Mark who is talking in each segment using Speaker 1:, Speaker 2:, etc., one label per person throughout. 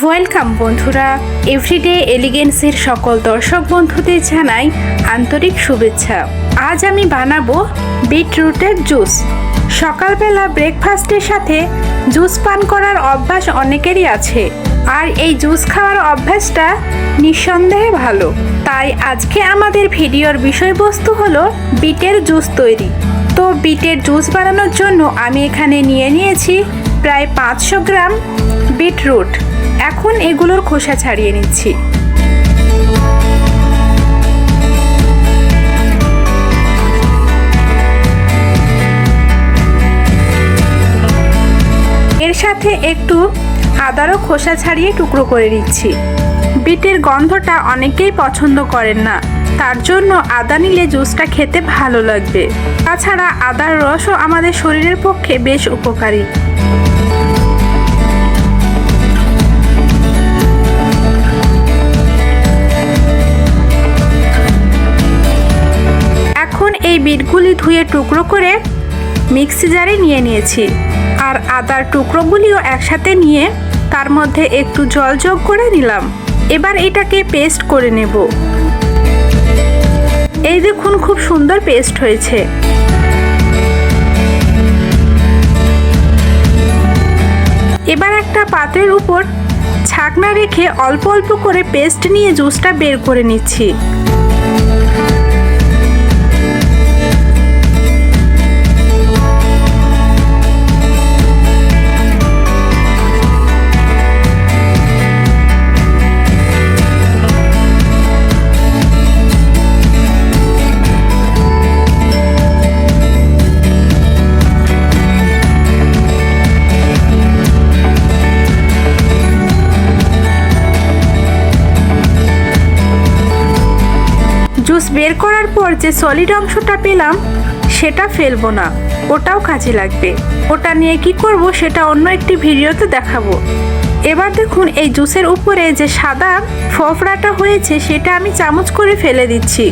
Speaker 1: Welcome বন্ধুরা, everyday এলিগেন্সের সকল দর্শক বন্ধুদের জানাই আন্তরিক শুভেচ্ছা। আজ আমি বানাবো বিটরুটের জুস। সকালবেলা ব্রেকফাস্টের সাথে জুস পান করার অভ্যাস অনেকেরই আছে, আর এই জুস খাওয়ার অভ্যাসটা নিঃসন্দেহে ভালো। তাই আজকে আমাদের ভিডিওর বিষয়বস্তু হলো বিটের জুস তৈরি। তো বিটের জুস বানানোর জন্য আমি এখানে নিয়েছি প্রায় 500 গ্রাম বিটরুট। এখন এগুলোর খোসা ছাড়িয়ে নিচ্ছি। এর সাথে একটু আদারও খোসা ছাড়িয়ে টুকরো করে নিচ্ছি। বিটের গন্ধটা অনেকেই পছন্দ করেন না, তার জন্য আদা নিলে জুসটা খেতে ভালো লাগবে। তাছাড়া আদার রসও আমাদের শরীরের পক্ষে বেশ উপকারী। এই বিটগুলি ধুয়ে টুকরো করে মিক্সি জারে নিয়েছি, আর আদার টুকরোগুলিও একসাথে নিয়ে তার মধ্যে একটু জল যোগ করে নিলাম। এবার এটাকে পেস্ট করে নেব। এই দেখুন, খুব সুন্দর পেস্ট হয়েছে। এবার একটা পাত্রের উপর ছাকনা রেখে অল্প অল্প করে পেস্ট নিয়ে জুসটা বের করে নিচ্ছি। জুস বের করার পর যে সলিড অংশটা পেলাম সেটা ফেলবো না, ওটাও কাজে লাগবে। ওটা নিয়ে কি করব সেটা অন্য একটি ভিডিওতে দেখাবো। এবার দেখুন, এই জুসের উপরে যে সাদা ফোফড়াটা হয়েছে সেটা আমি চামচ করে ফেলে দিচ্ছি,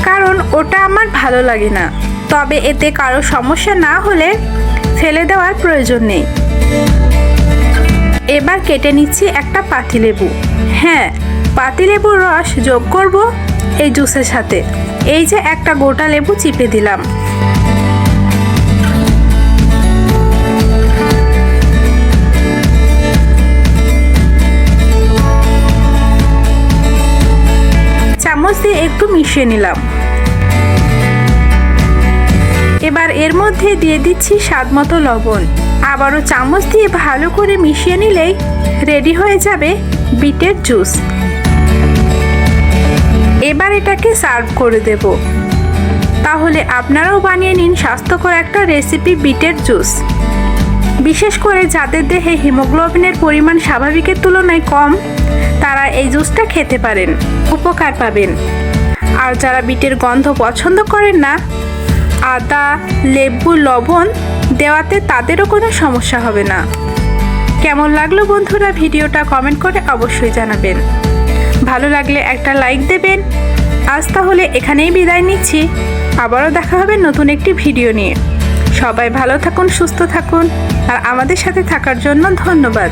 Speaker 1: কারণ ওটা আমার ভালো লাগে না। তবে এতে কারো সমস্যা না হলে ফেলে দেওয়ার প্রয়োজন নেই। এবার কেটে নিচ্ছি একটা পাতিলেবু। হ্যাঁ, পাতিলেবুর রস যোগ করব এই জুসের সাথে। এই যে একটা গোটা লেবু চিপে দিলাম। চামচ দিয়ে একটু মিশিয়ে নিলাম। এবার এর মধ্যে দিয়ে দিচ্ছি স্বাদ মতো লবণ। আবারও চামচ দিয়ে ভালো করে মিশিয়ে নিলেই রেডি হয়ে যাবে বিটের জুস। এবার এটাকে সার্ভ করে দেব। তাহলে আপনারাও বানিয়ে নিন স্বাস্থ্যকর একটা রেসিপি বিটের জুস। বিশেষ করে যাদের দেহে হিমোগ্লোবিনের পরিমাণ স্বাভাবিকের তুলনায় কম, তারা এই জুসটা খেতে পারেন, উপকার পাবেন। আর যারা বিটের গন্ধ পছন্দ করেন না, আদা, লেবু, লবণ দেওয়াতে তাদেরও কোনো সমস্যা হবে না। কেমন লাগলো বন্ধুরা ভিডিওটা কমেন্ট করে অবশ্যই জানাবেন। ভালো লাগলে একটা লাইক দেবেন। আজ তাহলে এখানেই বিদায় নিচ্ছি। আবারও দেখা হবে নতুন একটি ভিডিও নিয়ে। সবাই ভালো থাকুন, সুস্থ থাকুন, আর আমাদের সাথে থাকার জন্য ধন্যবাদ।